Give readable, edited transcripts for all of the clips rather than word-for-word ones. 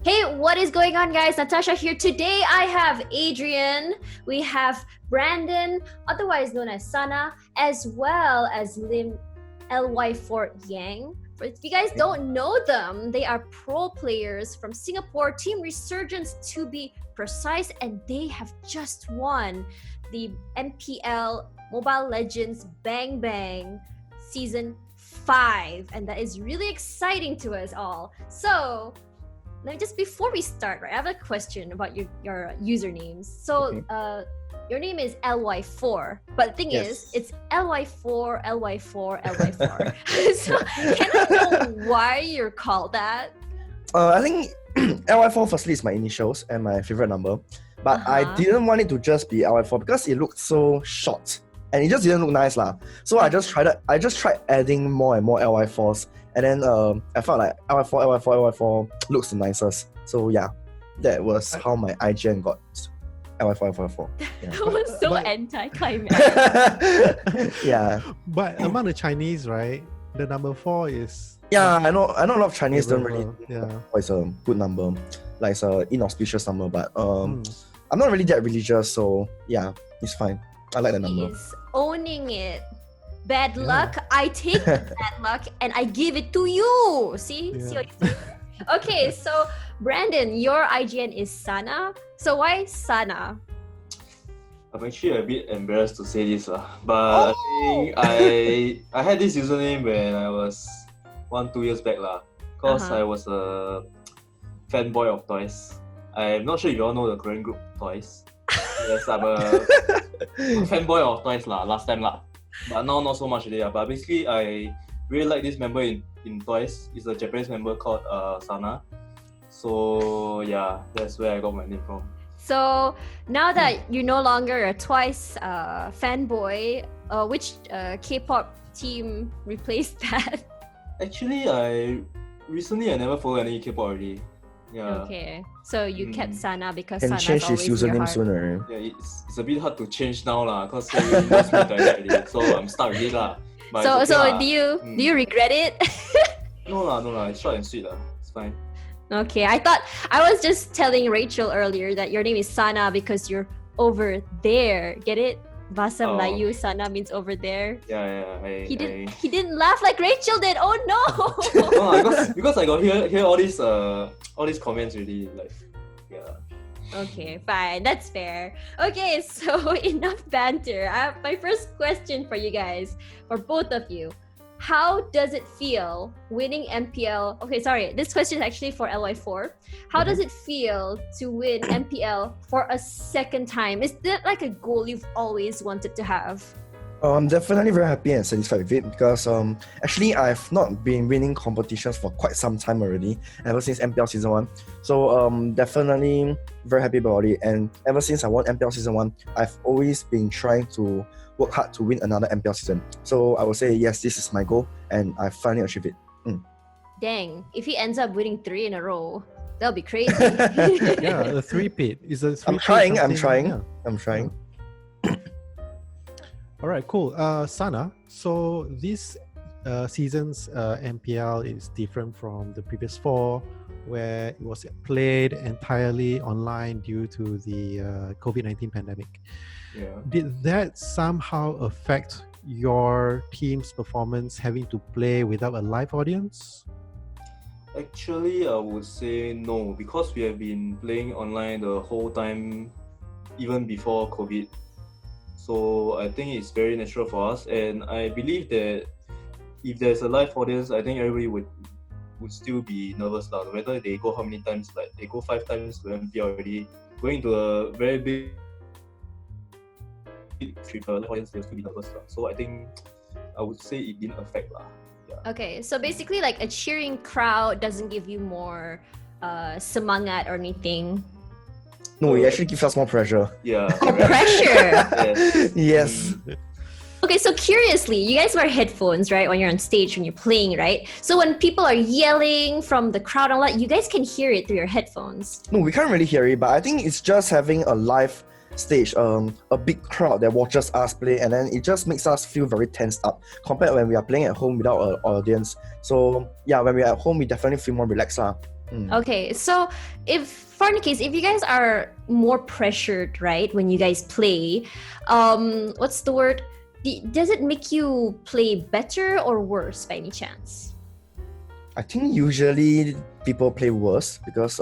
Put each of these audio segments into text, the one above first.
Hey, what is going on, guys? Natasha here. Today I have Adrian, we have Brandon, otherwise known as Sana, as well as Lim LY4 Yang. If you guys don't know them, they are pro players from Singapore, Team Resurgence to be precise, and they have just won the MPL Mobile Legends Bang Bang Season 5, and that is really exciting to us all. So, just before we start, right, I have a question about your usernames. So, your name is LY4, but the thing is, it's LY4, LY4, LY4. So, can I know why you're called that? I think LY4 firstly is my initials and my favorite number, but I didn't want it to just be LY4 because it looked so short and it just didn't look nice lah. So I just tried adding more and more LY4s. And then I felt like LY4 looks the nicest. So yeah, that was how my IGN got LY4. Yeah. That was so anti-climax. Yeah. But among the Chinese, right, the number 4 is... Yeah, I know a lot of Chinese don't favorable. really Yeah. think it's a good number. Like it's an inauspicious number, but I'm not really that religious, so yeah, it's fine. I like the number. He's owning it. Bad luck, I take the bad luck and I give it to you. See? See what you see? Okay, so Brandon, your IGN is Sana. So why Sana? I'm actually a bit embarrassed to say this, but I think I had this username when I was 1-2 years back, because I was a fanboy of toys. I'm not sure if you all know the Korean group Toys. Yes, I'm a fanboy of toys last time . But now not so much already. But basically, I really like this member in Toys. It's a Japanese member called Sana. So yeah, that's where I got my name from. So now that you're no longer a Twice fanboy, which K-pop team replaced that? Actually, I never followed any K-pop already. Yeah. Okay, so you kept Sana because Can Sana's change his always in your username heart. sooner. Yeah, it's a bit hard to change now because everyone knows me already. So I'm stuck with it But So it's okay, do you regret it? No, it's short and sweet It's fine. Okay, I was just telling Rachel earlier that your name is Sana because you're over there. Get it? Bahasa Melayu, Sana means over there. Yeah. He didn't laugh like Rachel did. Oh no! No, because I got hear all these comments already. Okay, fine. That's fair. Okay, so enough banter. I have my first question for you guys, for both of you. How does it feel winning MPL? Okay, sorry. This question is actually for LY4. How does it feel to win MPL for a second time? Is that like a goal you've always wanted to have? I'm definitely very happy and satisfied with it because actually I've not been winning competitions for quite some time already, ever since MPL Season 1. So definitely very happy about it. And ever since I won MPL Season 1, I've always been trying to work hard to win another MPL season. So I would say yes, this is my goal and I finally achieved it. Dang, if he ends up winning 3 in a row, that'll be crazy. Yeah, the 3-peat. I'm trying. Yeah. All right, cool. Sana, so this season's MPL is different from the previous 4, where it was played entirely online due to the COVID-19 pandemic. Yeah. Did that somehow affect your team's performance having to play without a live audience? Actually, I would say no, because we have been playing online the whole time, even before COVID. So I think it's very natural for us, and I believe that if there's a live audience, I think everybody would still be nervous whether they go how many times, like they go 5 times to MPL already, going to a very big audience, they'll still be nervous So I think I would say it didn't affect Yeah. Okay, so basically like a cheering crowd doesn't give you more semangat or anything. No, it actually gives us more pressure. Yeah. Pressure. Yes. Okay, so curiously, you guys wear headphones, right? When you're on stage, when you're playing, right? So when people are yelling from the crowd and all that, you guys can hear it through your headphones. No, we can't really hear it, but I think it's just having a live stage, a big crowd that watches us play, and then it just makes us feel very tensed up compared when we are playing at home without an audience. So yeah, when we're at home, we definitely feel more relaxed. Okay, so for any case, if you guys are more pressured, right, when you guys play, what's the word? Does it make you play better or worse by any chance? I think usually people play worse because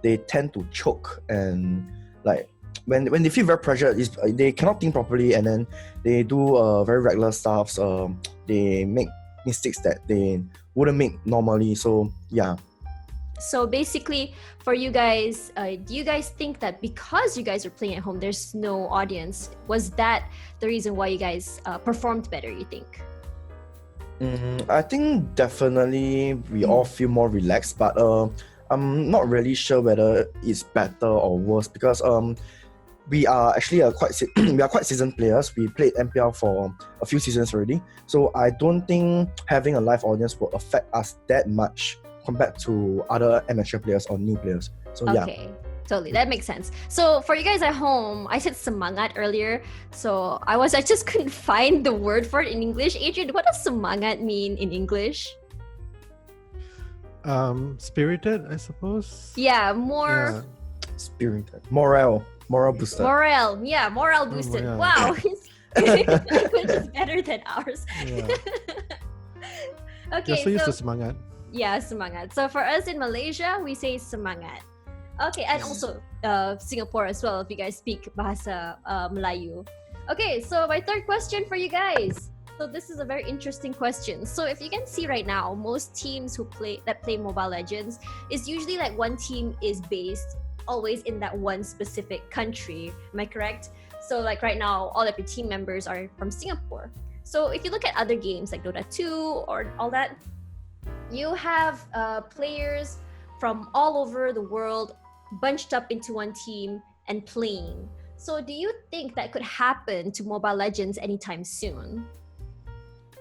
they tend to choke, and like when they feel very pressured, they cannot think properly, and then they do very reckless stuff. They make mistakes that they wouldn't make normally. So yeah. So basically, for you guys, do you guys think that because you guys are playing at home, there's no audience, was that the reason why you guys performed better, you think? I think definitely we all feel more relaxed, but I'm not really sure whether it's better or worse because we are actually we are quite seasoned players. We played MPL for a few seasons already, so I don't think having a live audience will affect us that much compared to other amateur players or new players. So okay, totally, that makes sense. So for you guys at home, I said semangat earlier, so I just couldn't find the word for it in English. Adrian, what does semangat mean in English? Spirited, I suppose. Yeah, more spirited, morale boosted. Morale boosted. Yeah. Wow, his language is better than ours. Yeah. Okay, so used to semangat. Yeah, semangat. So for us in Malaysia, we say semangat. Okay, and also Singapore as well, if you guys speak bahasa Melayu. Okay, so my third question for you guys. So this is a very interesting question. So if you can see right now, most teams that play Mobile Legends is usually like one team is based always in that one specific country. Am I correct? So like right now, all of your team members are from Singapore. So if you look at other games like Dota 2 or all that, you have players from all over the world bunched up into one team and playing. So do you think that could happen to Mobile Legends anytime soon?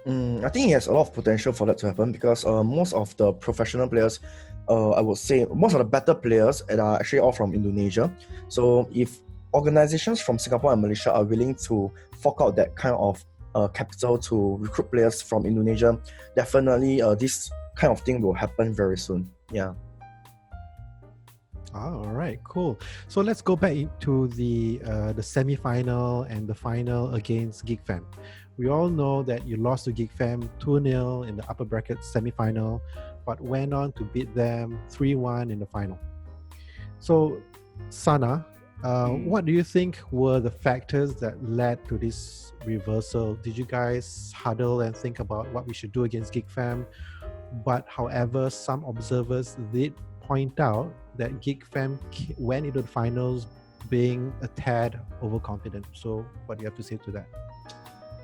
I think it has a lot of potential for that to happen because most of the professional players, I would say most of the better players are actually all from Indonesia. So if organizations from Singapore and Malaysia are willing to fork out that kind of capital to recruit players from Indonesia, definitely this kind of thing will happen very soon. Yeah. All right, cool. So let's go back into the semi-final and the final against GeekFam. We all know that you lost to GeekFam 2-0 in the upper bracket semi-final, but went on to beat them 3-1 in the final. So, Sana, what do you think were the factors that led to this reversal? Did you guys huddle and think about what we should do against GeekFam? But however, some observers did point out that GeekFam went into the finals being a tad overconfident. So what do you have to say to that?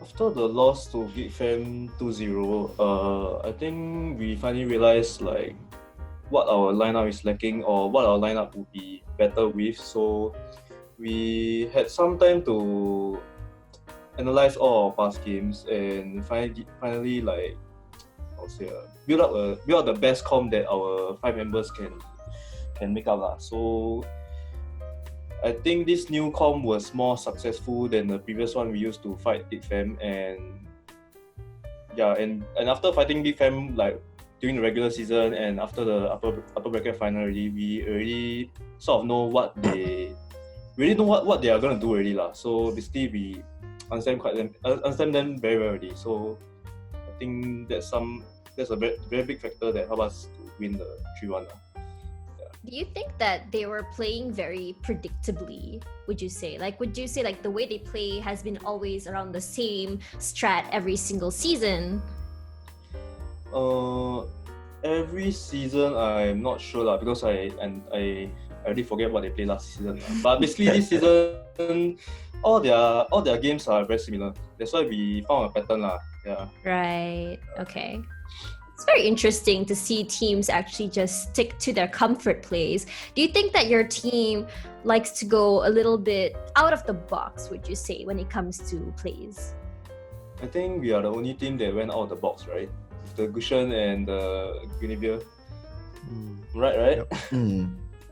After the loss to GeekFam 2-0, I think we finally realized like what our lineup is lacking or what our lineup would be better with. So we had some time to analyze all our past games and finally like build up the best comp that our 5 members can make up lah. So I think this new comp was more successful than the previous one we used to fight Big Fam, and after fighting Big Fam like during the regular season and after the upper bracket final already, we already sort of know what they are gonna do already lah. So basically we understand them very well already. So I think that's a very, very big factor that helped us to win the 3-1 lah. Do you think that they were playing very predictably, would you say? Like the way they play has been always around the same strat every single season? Every season I'm not sure lah, because I already forget what they played last season. But basically this season all their games are very similar. That's why we found a pattern lah. Yeah. Right. Okay. It's very interesting to see teams actually just stick to their comfort plays. Do you think that your team likes to go a little bit out of the box, would you say, when it comes to plays? I think we are the only team that went out of the box, right? The Gushen and the Guinevere. Right? Yep.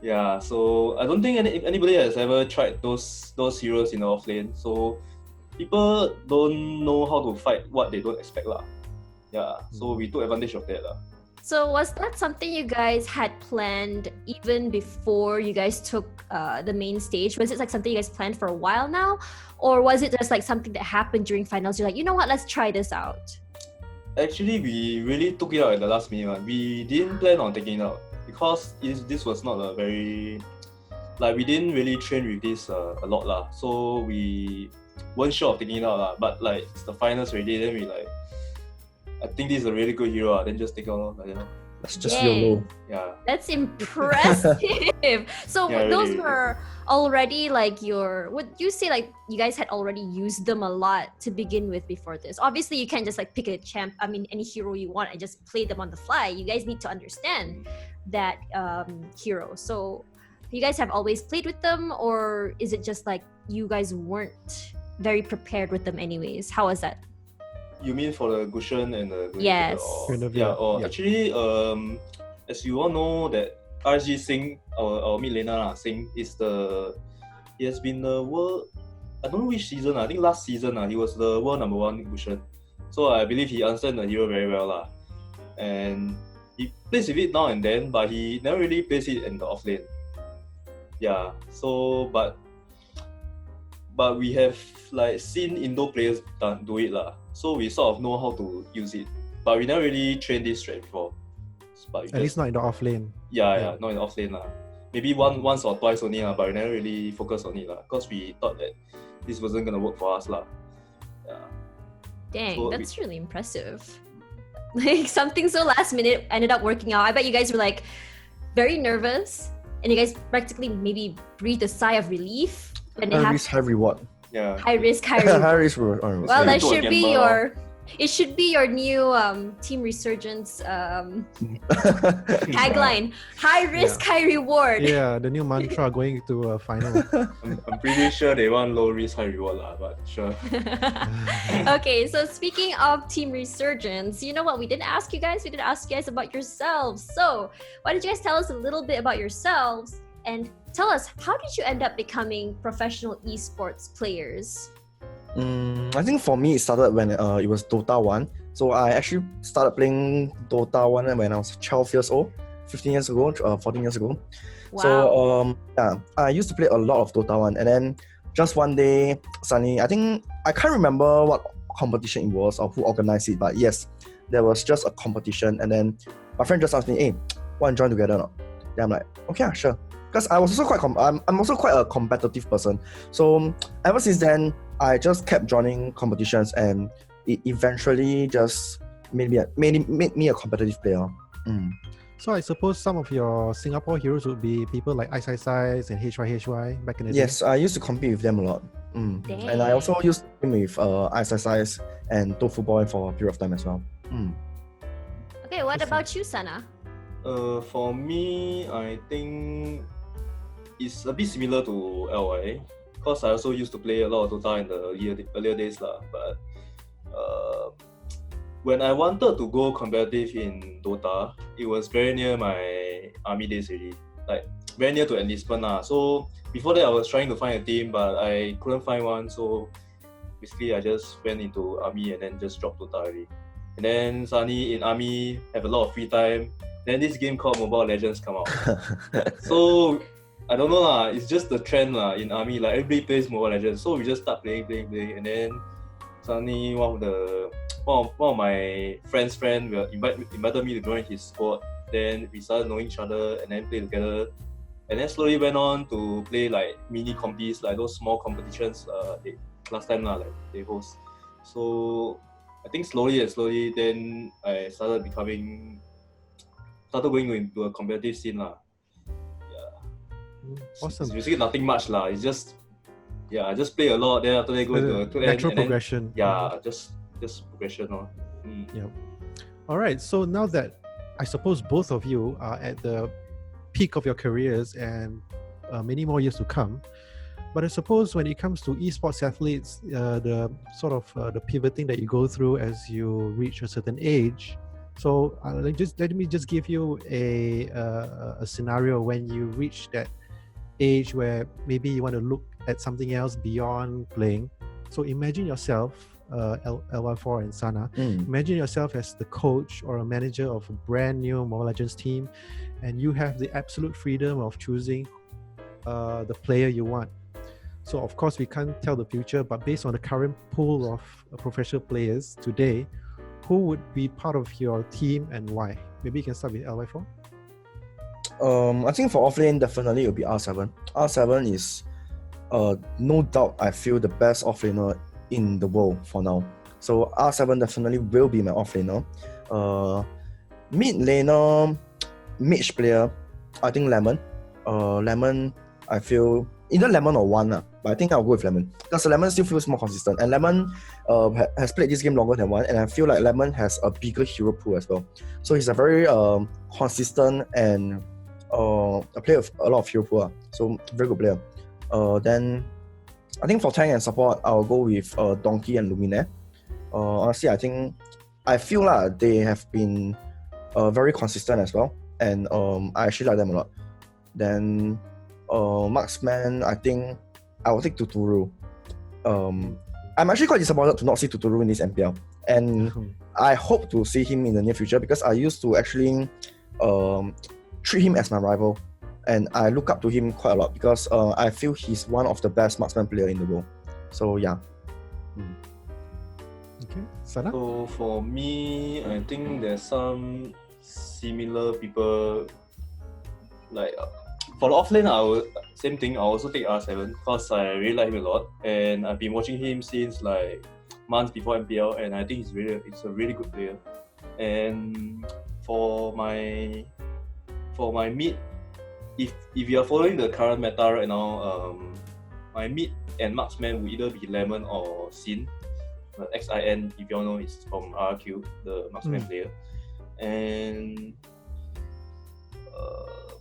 Yeah, so I don't think anybody has ever tried those heroes in the offlane. So people don't know how to fight what they don't expect lah. Yeah, so we took advantage of that lah. So was that something you guys had planned even before you guys took the main stage? Was it like something you guys planned for a while now? Or was it just like something that happened during finals? You're like, you know what, let's try this out. Actually, we really took it out at the last minute. We didn't plan on taking it out because this was not a very, like, we didn't really train with this a lot lah. So we weren't sure of taking it out lah. But like it's the finals already, then we like, I think this is a really good hero. Then just take it out, like, you know. That's just Dang. YOLO. Yeah. That's impressive. So Yeah, those really. were already like would you say like you guys had already used them a lot to begin with before this? Obviously you can't just like pick any hero you want and just play them on the fly. You guys need to understand that hero. So you guys have always played with them, or is it just like you guys weren't very prepared with them anyways? How was that? You mean for the Gushen and the Yes. Yeah. Yeah. Actually, as you all know, that RG Singh, our mid laner Singh, he has been the world. I don't know which season. I think last season he was the world number 1 Gushen. So I believe he understands the hero very well lah. And he plays with it now and then, but he never really plays it in the off lane. Yeah. So but we have like seen Indo players do it lah. So we sort of know how to use it, but we never really trained this strat before. But At least not in the off lane. yeah, not in the off lane lah. Maybe once or twice only lah, but we never really focused on it lah, because we thought that this wasn't gonna work for us lah. Yeah. Dang, So that's really impressive. Like something so last minute ended up working out. I bet you guys were like very nervous, and you guys practically maybe breathed a sigh of relief when it High happened. risk, high reward. Yeah. High risk, high reward. High risk, reward. Well, that to a should be gamble. it should be your new team Resurgence tagline. High risk, high reward. Yeah, the new mantra going to a final. I'm pretty sure they want low risk, high reward lah, but sure. Okay, so speaking of Team Resurgence, you know what? We didn't ask you guys about yourselves. So why don't you guys tell us a little bit about yourselves and tell us, how did you end up becoming professional esports players? I think for me, it started when it was Dota 1. So I actually started playing Dota 1 when I was 12 years old, 15 years ago, 14 years ago. Wow. So I used to play a lot of Dota 1, and then just one day, suddenly, I think I can't remember what competition it was or who organized it, but yes, there was just a competition, and then my friend just asked me, "Hey, want to join together or not?" Then I'm like, "Okay, sure." Because I was also I'm also quite a competitive person. So ever since then, I just kept joining competitions, and it eventually just made me a competitive player. So I suppose some of your Singapore heroes would be people like Ice and HYHY back in the day. Yes, I used to compete with them a lot. And I also used to play with Ice and Tofu Boy for a period of time as well. Okay, what about you, Sana? For me, I think it's a bit similar to LY, because I also used to play a lot of Dota in the earlier days lah. But when I wanted to go competitive in Dota, it was very near my army days already, like very near to enlistment lah. So before that, I was trying to find a team, but I couldn't find one. So basically, I just went into army and then just dropped Dota already. And then suddenly in army, have a lot of free time. Then this game called Mobile Legends come out. So I don't know lah. It's just the trend lah in army. Like everybody plays Mobile Legends, so we just start playing, and then suddenly one of my friends' invited me to join his squad. Then we started knowing each other and then play together. And then slowly went on to play like mini competitions, like those small competitions. Last time lah, like they host. So I think slowly, then I started going into a competitive scene lah. Awesome. It's basically nothing much lah. It's just I just play a lot. Then after they go into a natural progression. Just progression lor. Yeah. All right. So now that I suppose both of you are at the peak of your careers and many more years to come, but I suppose when it comes to esports athletes, the sort of the pivoting that you go through as you reach a certain age. So let me just give you a scenario when you reach that age where maybe you want to look at something else beyond playing. So imagine yourself LY4 and Sana. Mm. Imagine yourself as the coach or a manager of a brand new Mobile Legends team, and you have the absolute freedom of choosing the player you want. So of course we can't tell the future, but based on the current pool of professional players today, who would be part of your team and why? Maybe you can start with LY4. I think for offlane, definitely it will be R7. R7 is no doubt, I feel, the best offlaner in the world for now. So R7 definitely will be my offlaner. Mid laner, mage player, I think Lemon. Lemon, I feel either Lemon or One, but I think I'll go with Lemon because Lemon still feels more consistent. And Lemon has played this game longer than One, and I feel like Lemon has a bigger hero pool as well. So he's a very consistent and a player with a lot of hero pool. So very good player. Then I think for tank and support, I'll go with Donkey and Luminaire. Honestly, I feel like they have been very consistent as well, and I actually like them a lot. Then marksman, I think I will take Tuturu. I'm actually quite disappointed to not see Tuturu in this MPL, and I hope to see him in the near future because I used to actually treat him as my rival, and I look up to him quite a lot because I feel he's one of the best marksman player in the world. So yeah. Okay, Sana? So for me, I think there's some similar people. Like for the offlane, same thing. I'll also take R7 because I really like him a lot, and I've been watching him since like months before MPL, and I think he's a really good player. And for my mid, if you are following the current meta right now, my mid and marksman will either be Lemon or Xin. XIN, if you all know, is from RQ, the marksman player. And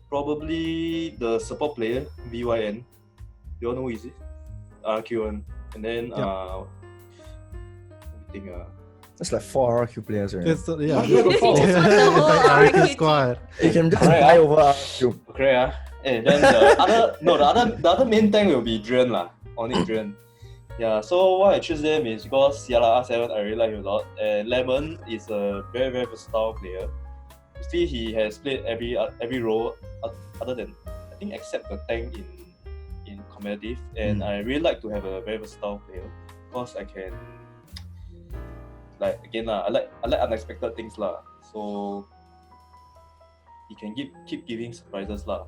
probably the support player, VYN. You all know who is it? RQ one. And then I think It's like 4 RQ players, right? It's, yeah. It's like RQ squad. You can just buy over RQ. correct. And then the other main tank will be Dren lah. Only Dren. Yeah, so why I choose them is because R7 I really like him a lot, and Lemon is a very, very versatile player. You see, he has played every role other than, I think, except the tank in competitive, and I really like to have a very versatile player because I can, like, again I like unexpected things lah. So he can keep giving surprises lah.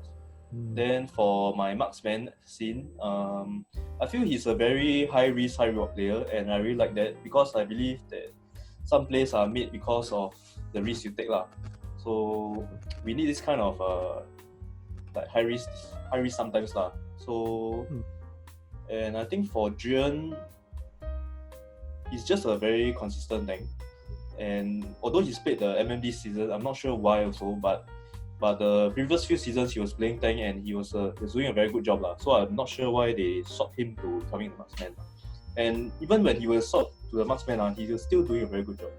Then for my marksman scene, I feel he's a very high risk, high reward player, and I really like that because I believe that some plays are made because of the risk you take lah. So we need this kind of like high risk sometimes lah. So and I think for Jian, he's just a very consistent tank. And although he's played the MM this season, I'm not sure why also, but the previous few seasons he was playing tank and he was doing a very good job lah. So I'm not sure why they swapped him to becoming the marksman. And even when he was swapped to the marksman, he was still doing a very good job.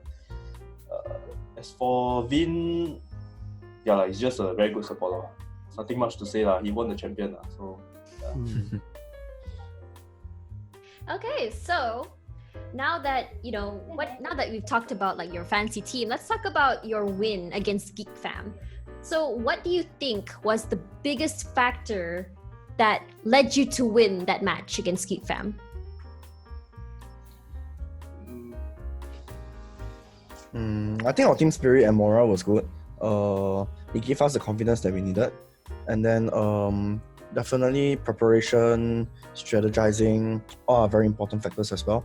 As for Vin, yeah, he's just a very good supporter. Nothing much to say lah. He won the champion lah. So yeah. Okay, so now that now that we've talked about like your fancy team, let's talk about your win against Geek Fam. So what do you think was the biggest factor that led you to win that match against Geek Fam? I think our team spirit and morale was good. It gave us the confidence that we needed. And then definitely preparation, strategizing, all are very important factors as well.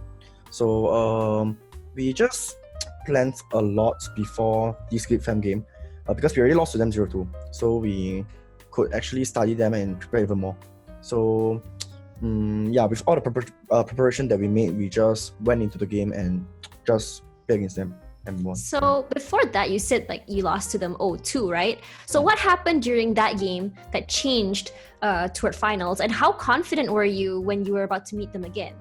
So we just planned a lot before this Geek Fam game. Because we already lost to them 0-2, so we could actually study them and prepare even more. So yeah, with all the preparation that we made, we just went into the game and just played against them and won. So before that, you said like you lost to them 0-2, right? So what happened during that game that changed toward finals, and how confident were you when you were about to meet them again?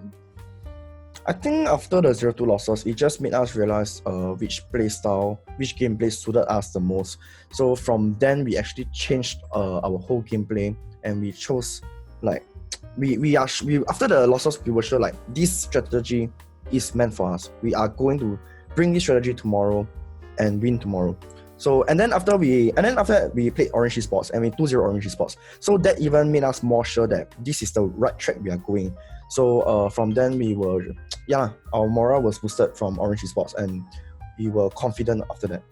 I think after the 0-2 losses, it just made us realize which gameplay suited us the most. So from then, we actually changed our whole gameplay, and we chose like we after the losses, we were sure like this strategy is meant for us. We are going to bring this strategy tomorrow and win tomorrow. So and then after that we played Orange Esports and we 2-0 Orange Esports. So that even made us more sure that this is the right track we are going. So from then our morale was boosted from Orange Esports and we were confident after that.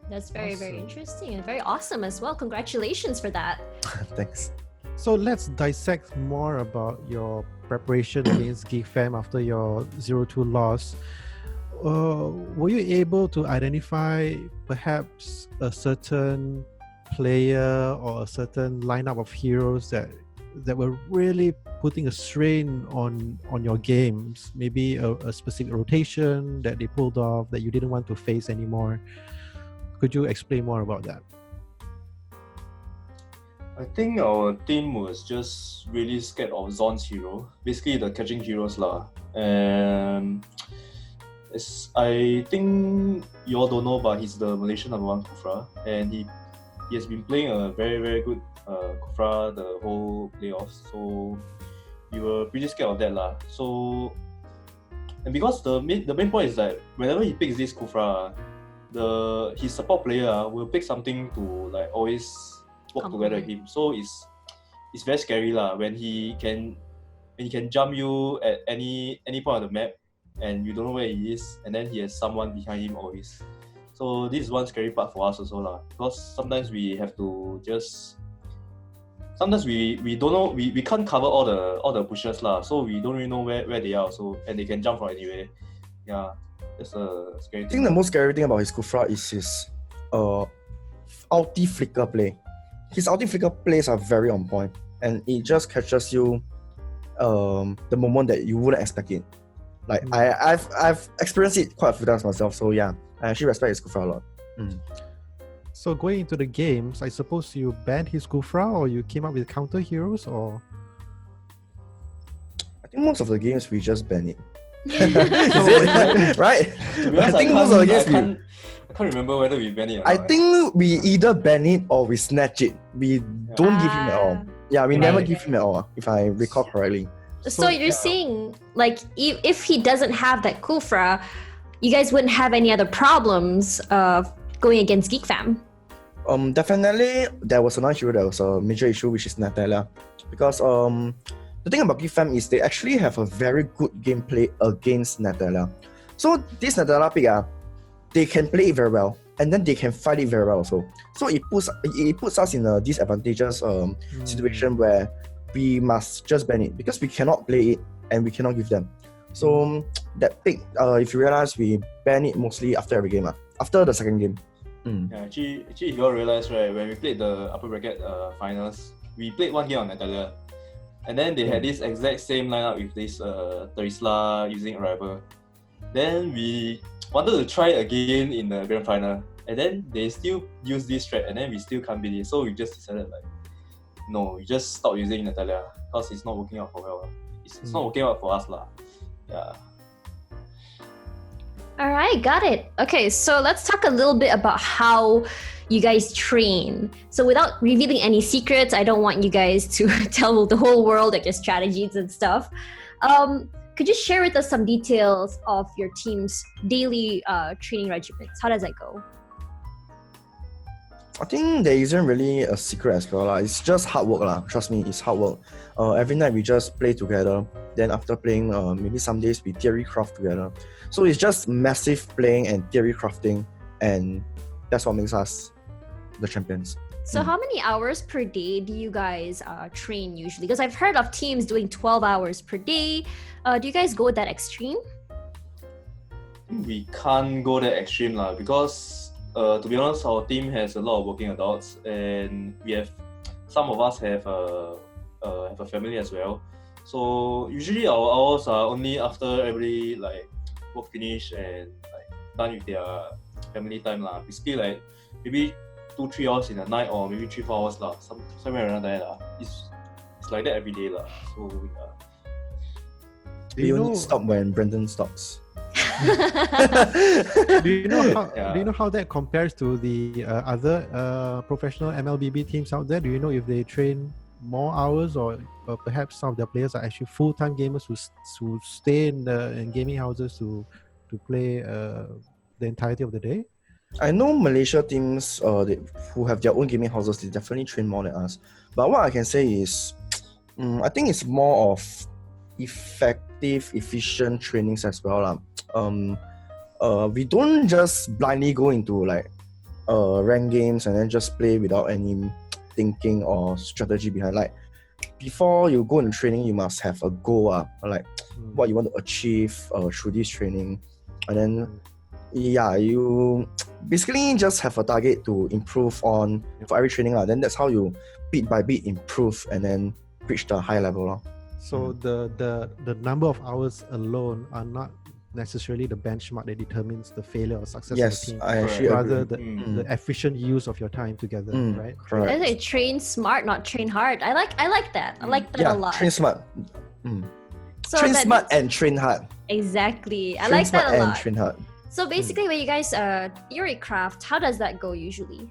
That's very, very interesting and very awesome as well. Congratulations for that. Thanks. So let's dissect more about your preparation against GeekFam after your 0-2 loss. Were you able to identify perhaps a certain player or a certain lineup of heroes that were really putting a strain on your games? Maybe a specific rotation that they pulled off that you didn't want to face anymore. Could you explain more about that? I think our team was just really scared of Zon's hero, basically the catching heroes lah. And I think you all don't know, but he's the Malaysian #1 Kufra, and he has been playing a very, very good Kufra the whole playoffs. So we were pretty scared of that lah. So and because the main point is that whenever he picks this Kufra, his support player will pick something to like always work together with him. So it's very scary lah when he can jump you at any point of the map and you don't know where he is, and then he has someone behind him always. So this is one scary part for us also lah, because sometimes we have to we don't know, we can't cover all the pushers lah, so we don't really know where they are also, and they can jump from anywhere. Yeah, that's a scary thing. I think the most scary thing about his Kufra is his ulti flicker play. His ulti flicker plays are very on point, and it just catches you the moment that you wouldn't expect it. Like I've experienced it quite a few times myself, so yeah, I actually respect his Kufra a lot. So going into the games, I suppose you banned his Kufra or you came up with counter heroes, or? I think most of the games we just ban it. Is it? Right? I think most of the games I can't remember whether we ban it or not. I think we either ban it or we snatch it. We don't give him at all. Yeah, we never give him at all, if I recall correctly. So you're saying, like, if he doesn't have that Kufra, you guys wouldn't have any other problems of going against GeekFam? Definitely, there was another hero that was a major issue, which is Natalia. Because the thing about GeekFam is they actually have a very good gameplay against Natalia. So this Natalia pick, they can play it very well, and then they can fight it very well also. So it puts us in a disadvantageous situation where we must just ban it because we cannot play it and we cannot give them. So that pick, if you realize, we ban it mostly after every game, after the second game. Yeah, actually, if you all realize, right, when we played the upper bracket finals, we played one game on Natalia, and then they had this exact same lineup with this Terisla using Arrival. Then we wanted to try again in the grand final, and then they still use this strat, and then we still can't beat it. So we just decided like, no, we just stop using Natalia because it's not working out for well. It's not working out for us lah. Yeah. All right, got it. Okay, so let's talk a little bit about how you guys train. So without revealing any secrets, I don't want you guys to tell the whole world like your strategies and stuff. Could you share with us some details of your team's daily training regimens? How does that go? I think there isn't really a secret as well. It's just hard work. Trust me, it's hard work. Every night we just play together. Then after playing, maybe some days we theory craft together. So it's just massive playing and theory crafting, and that's what makes us the champions. So how many hours per day do you guys train usually? Because I've heard of teams doing 12 hours per day. Do you guys go that extreme? We can't go that extreme lah, because to be honest, our team has a lot of working adults, and some of us have a family as well. So usually our hours are only after every like work finish and like done with their family time lah. Basically like maybe 2-3 hours in the night, or maybe 3-4 hours lah. Somewhere around there lah. It's like that every day lah. So yeah. We only stop when Brendan stops. Do you know how that compares to the other professional MLBB teams out there? Do you know if they train more hours, or perhaps some of their players are actually full-time gamers who stay in gaming houses to play the entirety of the day? I know Malaysia teams who have their own gaming houses, they definitely train more than us. But what I can say is, I think it's more of effective, efficient trainings as well. We don't just blindly go into like ranked games and then just play without any thinking or strategy behind. Like before you go into training, you must have a goal, like what you want to achieve through this training, and then you basically just have a target to improve on for every training. Then that's how you bit by bit improve and then reach the high level. So the number of hours alone are not necessarily the benchmark that determines the failure or success Yes, of the team. I actually Rather agree. the efficient use of your time together, right? Correct. I say train smart, not train hard. I like that. I like that a lot. Train smart. So Train that- smart and train hard. Exactly. I Train like smart that a and lot. train hard. So basically, when you guys theory craft, how does that go usually?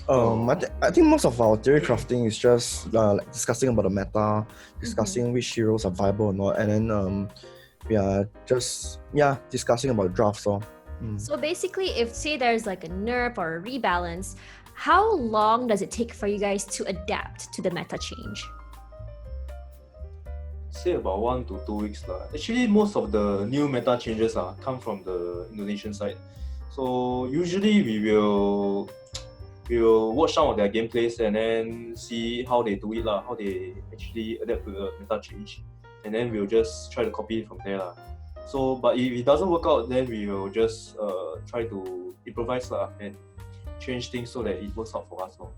I think most of our theory crafting is just like discussing about the meta, discussing which heroes are viable or not, and then discussing about drafts. So basically, if say there's like a nerf or a rebalance, how long does it take for you guys to adapt to the meta change? Say about 1 to 2 weeks lah. Actually, most of the new meta changes come from the Indonesian side. So usually we will watch some of their gameplays and then see how they do it lah, how they actually adapt to the meta change, and then we'll just try to copy it from there lah. So, but if it doesn't work out, then we will just try to improvise lah and change things so that it works out for us lor.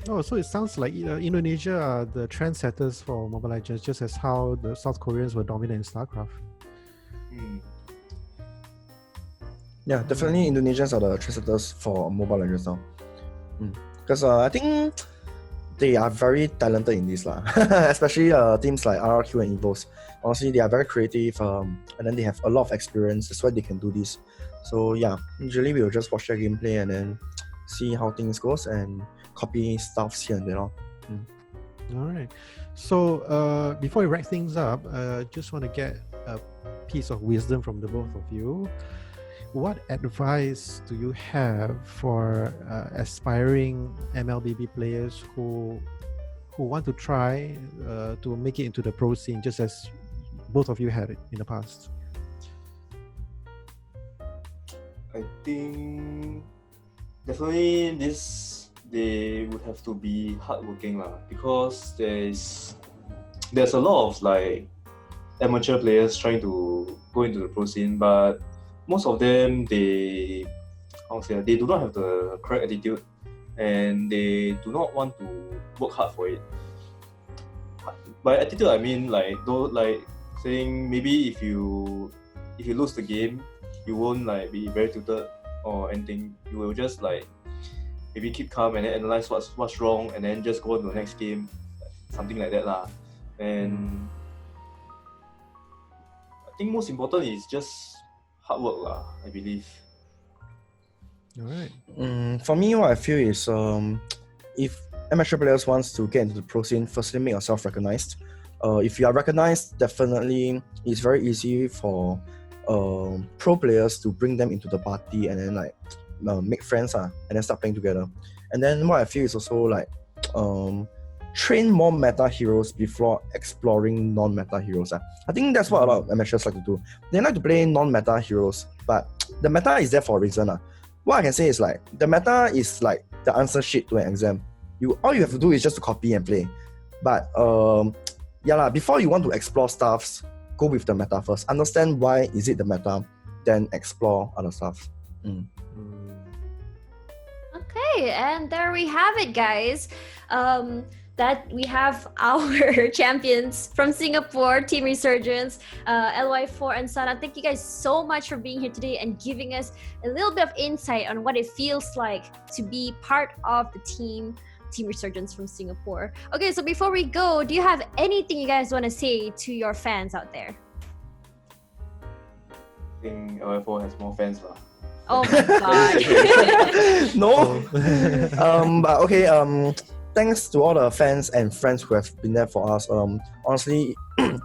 Oh, so it sounds like Indonesia are the trendsetters for Mobile Legends, just as how the South Koreans were dominant in StarCraft. Yeah, definitely Indonesians are the trendsetters for Mobile Legends now. Because I think they are very talented in this lah. Especially teams like RRQ and EVOS. Honestly, they are very creative and then they have a lot of experience. That's why they can do this. So yeah, usually we will just watch their gameplay and then see how things goes and copy stuff here and there. All right. So before we wrap things up, just want to get a piece of wisdom from the both of you. What advice do you have for aspiring MLBB players who want to try to make it into the pro scene, just as both of you had it in the past? I think definitely they would have to be hardworking lah, because there's a lot of like amateur players trying to go into the pro scene, but most of them they do not have the correct attitude and they do not want to work hard for it. By attitude I mean like saying maybe if you lose the game, you won't like be very tilted or anything. You will just like maybe keep calm and then analyze what's wrong and then just go on to the next game, something like that lah. And I think most important is just hard work lah, I believe. All right. For me, what I feel is if amateur players wants to get into the pro scene, firstly make yourself recognized. If you are recognized, definitely it's very easy for pro players to bring them into the party and then like make friends and then start playing together. And then what I feel is also like train more meta heroes before exploring non-meta heroes. I think that's what a lot of amateurs like to do. They like to play non-meta heroes, but the meta is there for a reason. What I can say is like the meta is like the answer sheet to an exam. All you have to do is just to copy and play. But before you want to explore stuffs, go with the meta first. Understand why is it the meta, then explore other stuff. Okay, and there we have it, guys. That we have our champions from Singapore, Team Resurgence, LY4 and Sana. Thank you guys so much for being here today and giving us a little bit of insight on what it feels like to be part of the Team Resurgence from Singapore. Okay, so before we go, do you have anything you guys want to say to your fans out there? I think LY4 has more fans lah. Oh my god. No. But okay. Thanks to all the fans and friends who have been there for us. Honestly,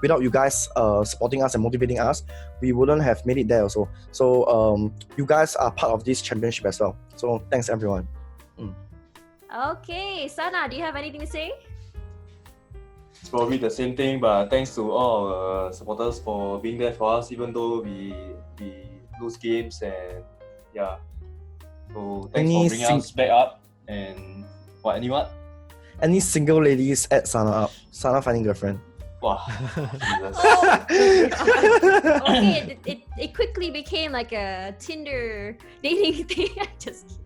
without you guys supporting us and motivating us, we wouldn't have made it there also. So you guys are part of this championship as well. So thanks everyone. Okay, Sana, do you have anything to say? It's probably the same thing, but thanks to all supporters for being there for us, even though we lose games and yeah. So thanks for bringing us back up and what? Any single ladies add Sana up? Sana finding girlfriend. Wow. Jesus. Oh, okay, it quickly became like a Tinder dating thing. Just kidding.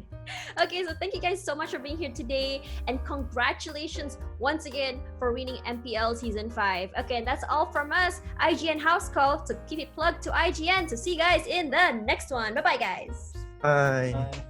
Okay, so thank you guys so much for being here today, and congratulations once again for winning MPL Season 5. Okay, and that's all from us, IGN House Call. So keep it plugged to IGN. So see you guys in the next one. Bye-bye, guys. Bye. Bye.